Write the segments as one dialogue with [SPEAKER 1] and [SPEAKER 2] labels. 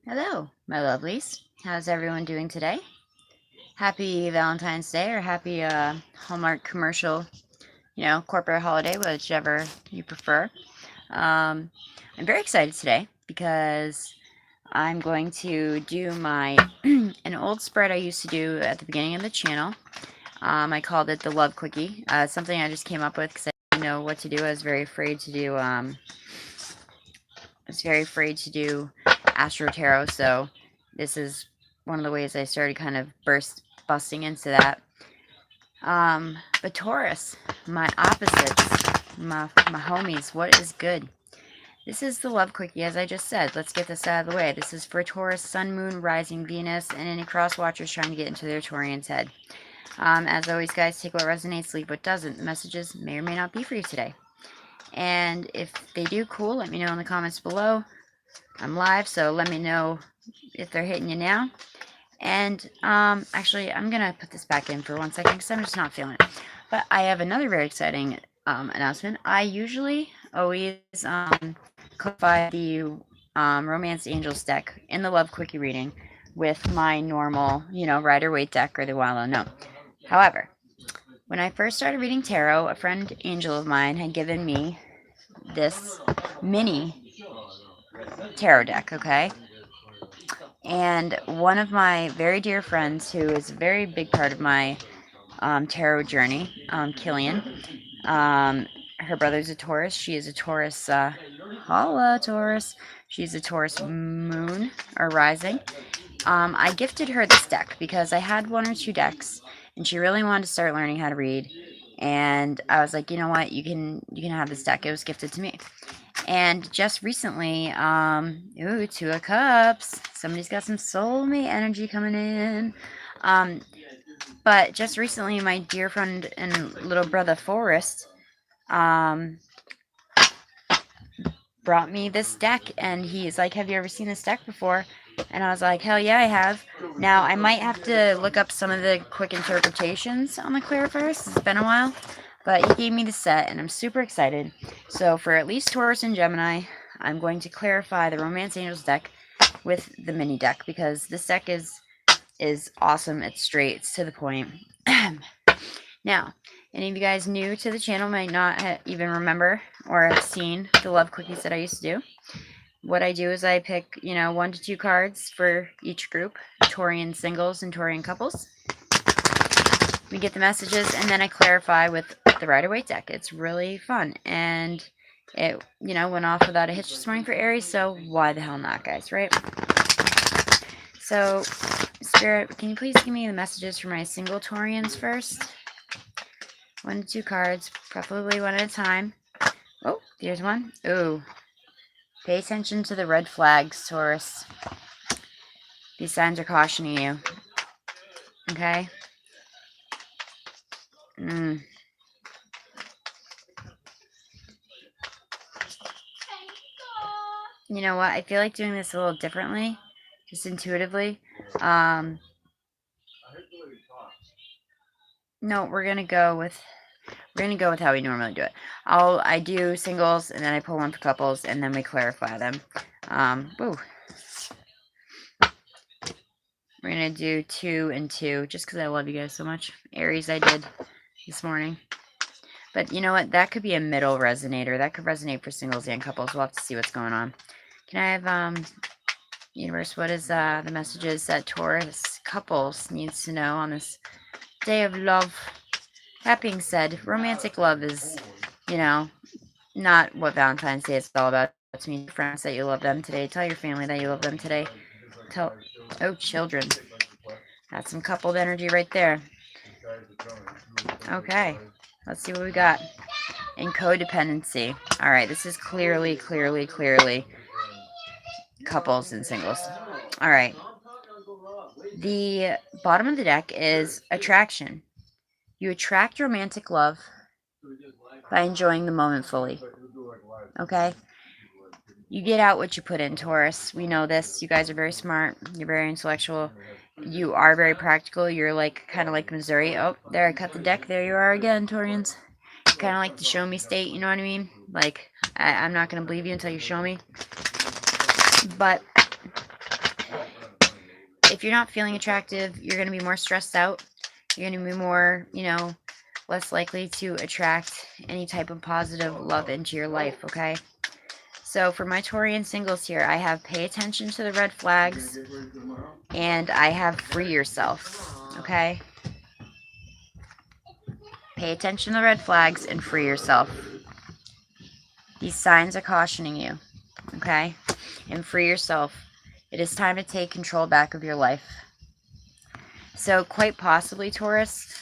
[SPEAKER 1] Hello, my lovelies. How's everyone doing today? Happy Valentine's Day or happy Hallmark commercial, corporate holiday, whichever you prefer. Um, I'm very excited today because I'm going to do my an old spread I used to do at the beginning of the channel. I called it the Love Quickie. Something I just came up with because I didn't know what to do. I was very afraid to do. Astro Tarot, so this is one of the ways I started kind of busting into that. But Taurus, my opposites, my homies, what is good? This is the Love Quickie, as I just said. Let's get this out of the way. This is for Taurus, Sun, Moon, Rising, Venus, and any cross watchers trying to get into their Taurian's head. As always, guys, take what resonates, leave what doesn't. The messages may or may not be for you today. And if they do, cool, let me know in the comments below. I'm live, so let me know if they're hitting you now. And actually, I'm gonna put this back in for 1 second because I'm just not feeling it. But I have another very exciting announcement. I usually always clarify the Romance Angels deck in the Love Quickie reading with my normal, Rider-Waite deck or the Wild Unknown. However, when I first started reading tarot, a friend angel of mine had given me this mini tarot deck, okay? And one of my very dear friends, who is a very big part of my tarot journey, Killian, her brother's a Taurus. She is a Taurus, holla Taurus. She's a Taurus moon or rising. I gifted her this deck because I had one or two decks, and she really wanted to start learning how to read. And I was like, you know what, you can have this deck. It was gifted to me. And just recently, Two of Cups. Somebody's got some soulmate energy coming in. But just recently, my dear friend and little brother Forrest, brought me this deck, and he's like, "Have you ever seen this deck before?" And I was like, "Hell yeah, I have." Now I might have to look up some of the quick interpretations on the clarifiers. It's been a while. But he gave me the set, and I'm super excited. So for at least Taurus and Gemini, I'm going to clarify the Romance Angels deck with the mini deck, because this deck is awesome. It's straight. It's to the point. Now, any of you guys new to the channel might not even remember or have seen the Love Quickies that I used to do. What I do is I pick, 1 to 2 cards for each group, Taurian singles and Taurian couples. We get the messages, and then I clarify with the Rider-Waite deck. It's really fun, and it, went off without a hitch this morning for Aries, so why the hell not, guys, right? So, Spirit, can you please give me the messages for my single Taurians first? 1 to 2 cards, preferably one at a time. Oh, here's one. Ooh. Pay attention to the red flags, Taurus. These signs are cautioning you. Okay? You know what? I feel like doing this a little differently, just intuitively. No, we're gonna go with how we normally do it. I do singles, and then I pull one for couples, and then we clarify them. Woo. We're gonna do 2 and 2, just because I love you guys so much. Aries, I did this morning. But you know what? That could be a middle resonator. That could resonate for singles and couples. We'll have to see what's going on. Can I have, Universe, what is the messages that Taurus couples needs to know on this day of love? That being said, romantic love is, not what Valentine's Day is all about. To meet your friends that you love them today. Tell your family that you love them today. Oh, children. That's some coupled energy right there. Okay. Let's see what we got. In codependency. Alright, this is clearly couples and singles. Alright. The bottom of the deck is attraction. You attract romantic love by enjoying the moment fully. Okay? You get out what you put in, Taurus. We know this. You guys are very smart. You're very intellectual. You are very practical. You're kind of like Missouri. Oh, there, I cut the deck. There you are again, Taurians. Kind of like the show me state, you know what I mean? I'm not going to believe you until you show me. But if you're not feeling attractive, you're going to be more stressed out. You're going to be more, you know, less likely to attract any type of positive love into your life, okay? So for my Taurian singles here, I have pay attention to the red flags, and I have free yourself, okay? Pay attention to the red flags and free yourself. These signs are cautioning you, okay? And free yourself. It is time to take control back of your life. So quite possibly, Taurus,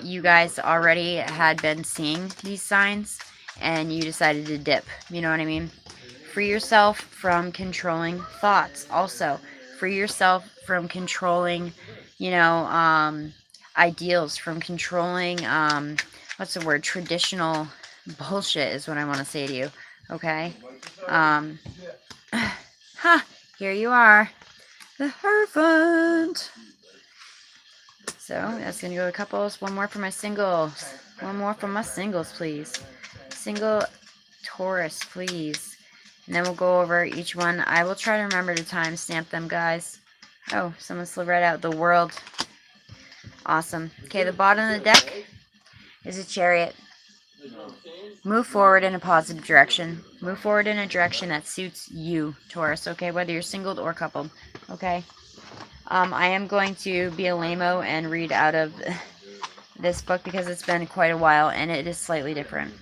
[SPEAKER 1] you guys already had been seeing these signs and you decided to dip. You know what I mean? Free yourself from controlling thoughts. Also, free yourself from controlling, you know, ideals, from controlling, what's the word? Traditional bullshit is what I want to say to you. Okay? Here you are. The Hierophant. So that's going to go to couples. One more for my singles. One more for my singles, please. Single Taurus, please. And then we'll go over each one. I will try to remember to timestamp them, guys. Oh, someone slid right out. The World. Awesome. Okay, the bottom of the deck is a Chariot. Move forward in a positive direction. Move forward in a direction that suits you, Taurus, okay? Whether you're singled or coupled, okay? I am going to be a lame-o and read out of this book because it's been quite a while and it is slightly different.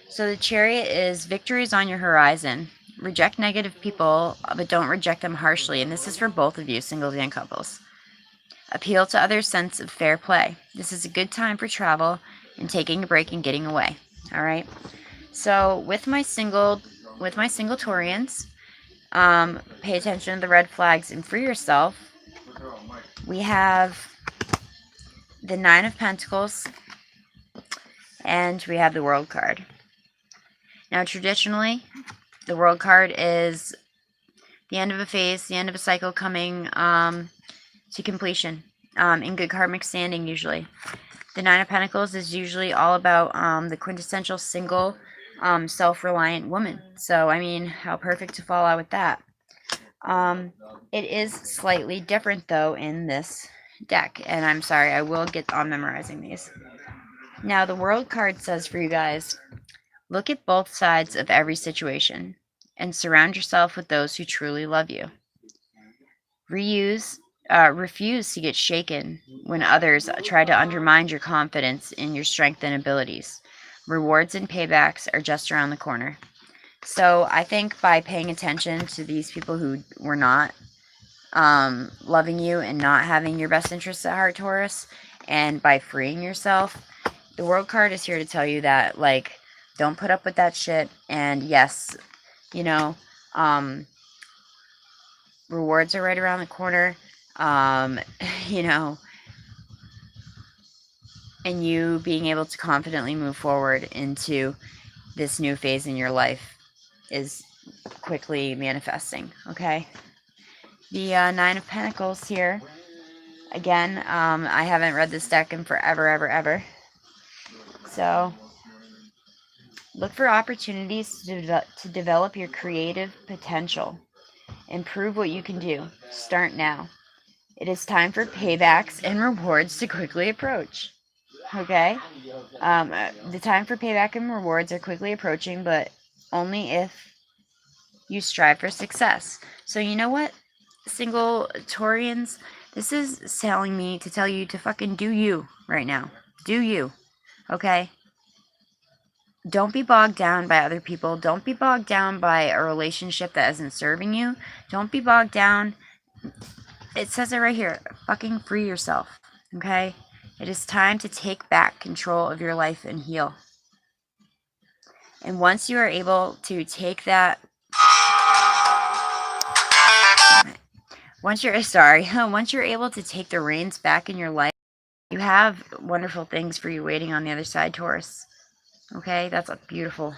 [SPEAKER 1] So the Chariot is victory is on your horizon. Reject negative people, but don't reject them harshly. And this is for both of you, singles and couples. Appeal to others' sense of fair play. This is a good time for travel and taking a break and getting away. All right. So with my single Taurians, pay attention to the red flags and free yourself. We have the Nine of Pentacles, and we have the World card. Now, traditionally, the World card is the end of a phase, the end of a cycle coming to completion, in good karmic standing usually. The Nine of Pentacles is usually all about the quintessential single, self-reliant woman. So, I mean, how perfect to fall out with that. It is slightly different, though, in this deck. And I'm sorry, I will get on memorizing these. Now, the World card says for you guys, look at both sides of every situation and surround yourself with those who truly love you. Refuse to get shaken when others try to undermine your confidence in your strength and abilities. Rewards and paybacks are just around the corner. So I think by paying attention to these people who were not loving you and not having your best interests at heart, Taurus, and by freeing yourself, the World card is here to tell you that, like, don't put up with that shit. And yes, you know, rewards are right around the corner. You know, and you being able to confidently move forward into this new phase in your life is quickly manifesting, okay? The Nine of Pentacles here. Again, I haven't read this deck in forever, ever. So, look for opportunities to develop your creative potential. Improve what you can do. Start now. It is time for paybacks and rewards to quickly approach. Okay? The time for payback and rewards are quickly approaching, but only if you strive for success. So you know what, single Taurians? This is telling me to tell you to fucking do you right now. Do you. Okay? Don't be bogged down by other people. Don't be bogged down by a relationship that isn't serving you. Don't be bogged down. It says it right here. Fucking free yourself. Okay? It is time to take back control of your life and heal. And once you are able to take that... Once you're able to take the reins back in your life, you have wonderful things for you waiting on the other side, Taurus. Okay? That's some beautiful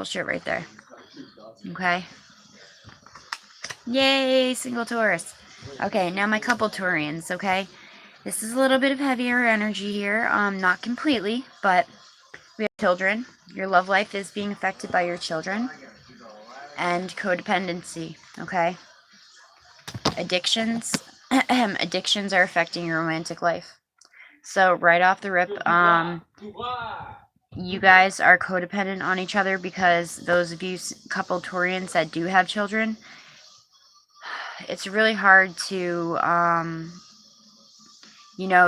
[SPEAKER 1] shit right there. Okay? Yay, single Taurus. Okay, now my couple Taurians, okay? This is a little bit of heavier energy here. Not completely, but we have children. Your love life is being affected by your children. And codependency, okay? Addictions. Addictions are affecting your romantic life. So right off the rip, you guys are codependent on each other because those of you couple Taurians that do have children, it's really hard to,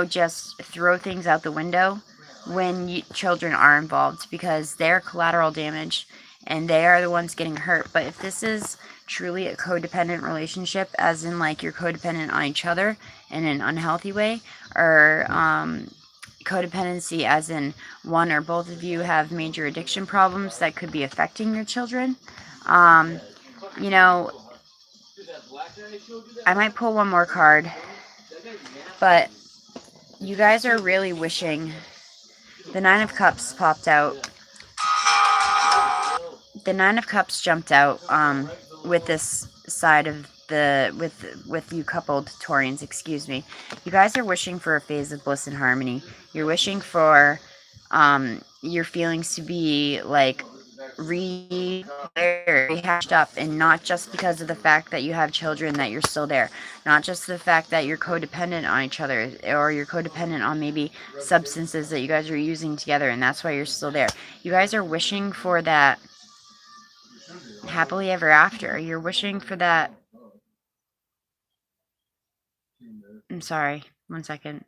[SPEAKER 1] just throw things out the window when children are involved, because they're collateral damage and they are the ones getting hurt. But if this is truly a codependent relationship, as in like you're codependent on each other in an unhealthy way, or codependency as in one or both of you have major addiction problems that could be affecting your children, you know, I might pull one more card, but you guys are really wishing. The Nine of Cups popped out. The Nine of Cups jumped out with this side of the with you coupled Taurians, excuse me. You guys are wishing for a phase of bliss and harmony. You're wishing for your feelings to be like rehashed up, and not just because of the fact that you have children that you're still there, not just the fact that you're codependent on each other, or you're codependent on maybe substances that you guys are using together and that's why you're still there. You guys are wishing for that happily ever after. You're wishing for that. I'm sorry, 1 second.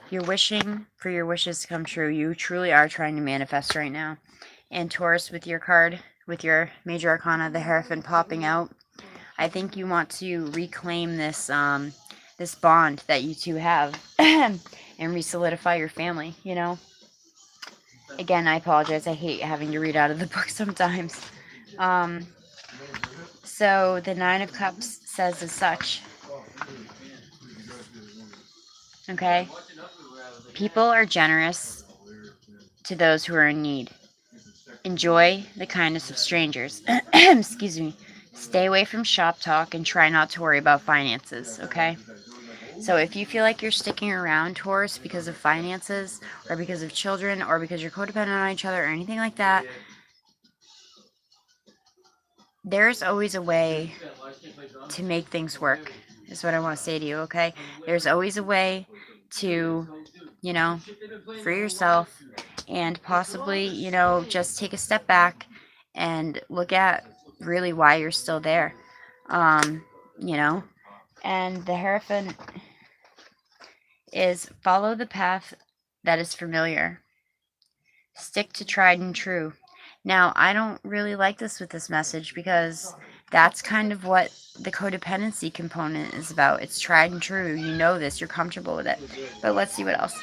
[SPEAKER 1] You're wishing for your wishes to come true. You truly are trying to manifest right now. And Taurus, with your card, with your major arcana, the Hierophant popping out, I think you want to reclaim this this bond that you two have and re-solidify your family, Again, I apologize. I hate having to read out of the book sometimes. So the Nine of Cups says as such. Okay? People are generous to those who are in need. Enjoy the kindness of strangers. Excuse me. Stay away from shop talk and try not to worry about finances, okay? So if you feel like you're sticking around, Taurus, because of finances or because of children or because you're codependent on each other or anything like that, there's always a way to make things work, is what I want to say to you, okay? There's always a way to, free yourself and possibly, just take a step back and look at really why you're still there. You know, and the Hierophant is follow the path that is familiar. Stick to tried and true. Now, I don't really like this with this message because that's kind of what the codependency component is about. It's tried and true. You know this. You're comfortable with it. But let's see what else.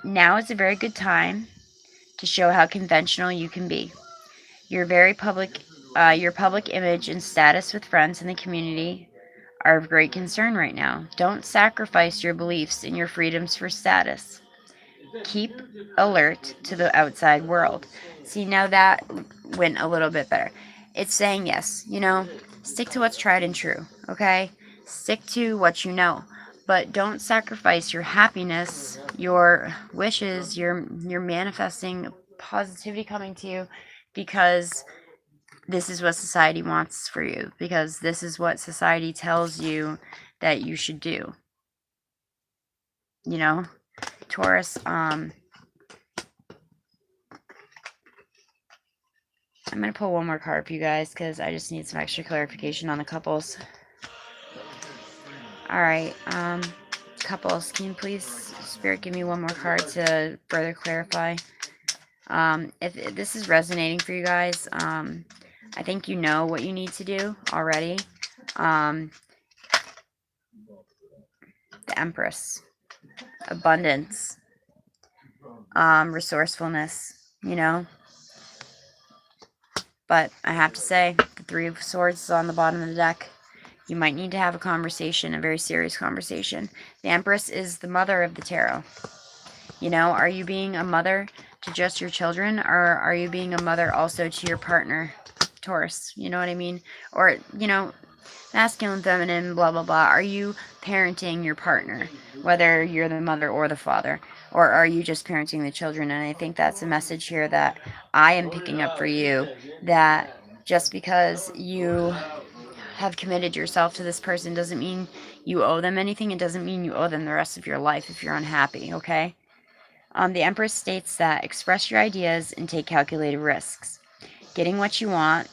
[SPEAKER 1] Now is a very good time to show how conventional you can be. Your public image and status with friends in the community are of great concern right now. Don't sacrifice your beliefs and your freedoms for status. Keep alert to the outside world. See, now that went a little bit better. It's saying yes, stick to what's tried and true, okay? Stick to what you know. But don't sacrifice your happiness, your wishes, your manifesting positivity coming to you because this is what society wants for you, because this is what society tells you that you should do. Taurus, I'm going to pull one more card for you guys because I just need some extra clarification on the couples. Alright, couples, can you please, Spirit, give me one more card to further clarify? If this is resonating for you guys, I think you know what you need to do already. The Empress. Abundance. Resourcefulness, But I have to say, the Three of Swords is on the bottom of the deck. You might need to have a conversation, a very serious conversation. The Empress is the mother of the tarot. Are you being a mother to just your children, or are you being a mother also to your partner, Taurus? You know what I mean? Or, masculine, feminine, blah, blah, blah. Are you parenting your partner, whether you're the mother or the father? Or are you just parenting the children? And I think that's a message here that I am picking up for you, that just because you have committed yourself to this person doesn't mean you owe them anything. It doesn't mean you owe them the rest of your life if you're unhappy, okay? The Empress states that express your ideas and take calculated risks. Getting what you want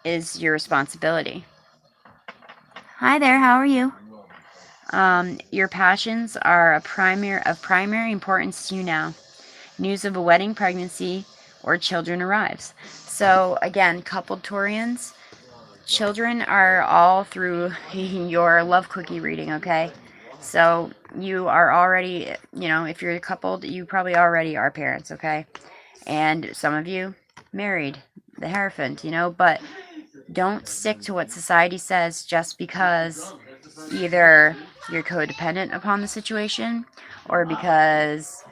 [SPEAKER 1] is your responsibility. Hi there, how are you? Your passions are of primary importance to you now. News of a wedding, pregnancy, or children arrives. So again, coupled Taurians, children are all through your love quickie reading, okay? So you are already, if you're coupled, you probably already are parents, okay? And some of you married, the Hierophant, but don't stick to what society says just because either you're codependent upon the situation or because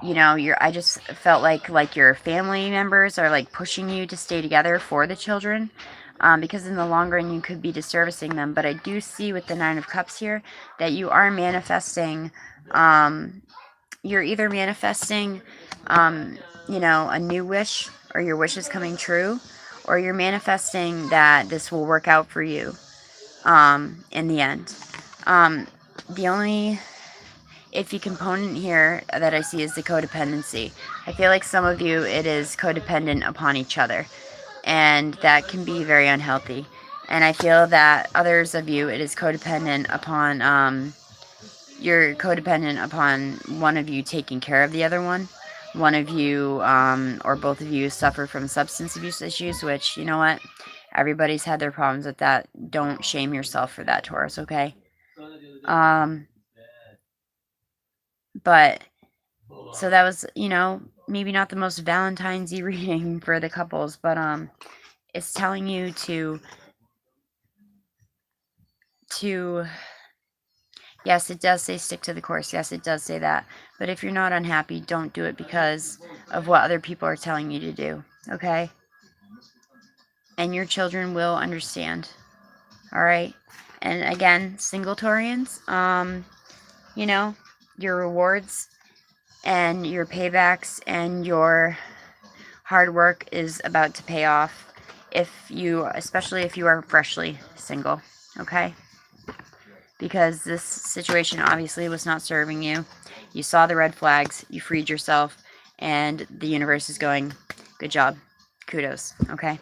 [SPEAKER 1] I just felt like your family members are like pushing you to stay together for the children, because in the long run you could be disservicing them. But I do see with the Nine of Cups here that you are manifesting, you're either manifesting a new wish, or your wish is coming true, or you're manifesting that this will work out for you in the end. The only iffy component here that I see is the codependency. I feel like some of you, it is codependent upon each other, and that can be very unhealthy. And I feel that others of you, it is codependent upon, you're codependent upon one of you taking care of the other one. One of you, or both of you, suffer from substance abuse issues, which, you know what? Everybody's had their problems with that. Don't shame yourself for that, Taurus, okay? But so that was, maybe not the most Valentine's-y reading for the couples, but it's telling you to yes, it does say stick to the course. Yes, it does say that. But if you're not unhappy, don't do it because of what other people are telling you to do, okay? And your children will understand. All right? And again, single Taurians, your rewards and your paybacks and your hard work is about to pay off, especially if you are freshly single, okay? Because this situation obviously was not serving you. You saw the red flags, you freed yourself, and the universe is going, good job, kudos, okay?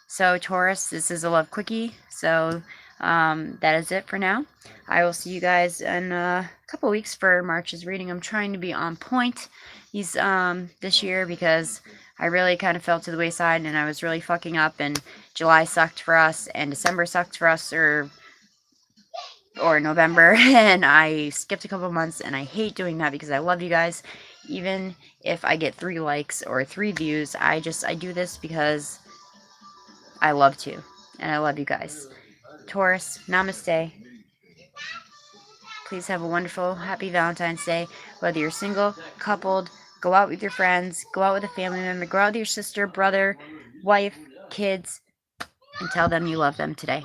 [SPEAKER 1] So Taurus, this is a love quickie, so that is it for now. I will see you guys in a couple weeks for March's reading. I'm trying to be on point this year because I really kind of fell to the wayside and I was really fucking up, and July sucked for us and December sucked for us, or November, and I skipped a couple months, and I hate doing that because I love you guys. Even if I get 3 likes or 3 views, I do this because I love to, and I love you guys. Taurus, namaste. Please have a wonderful, happy Valentine's Day. Whether you're single, coupled, go out with your friends, go out with a family member, go out with your sister, brother, wife, kids, and tell them you love them today.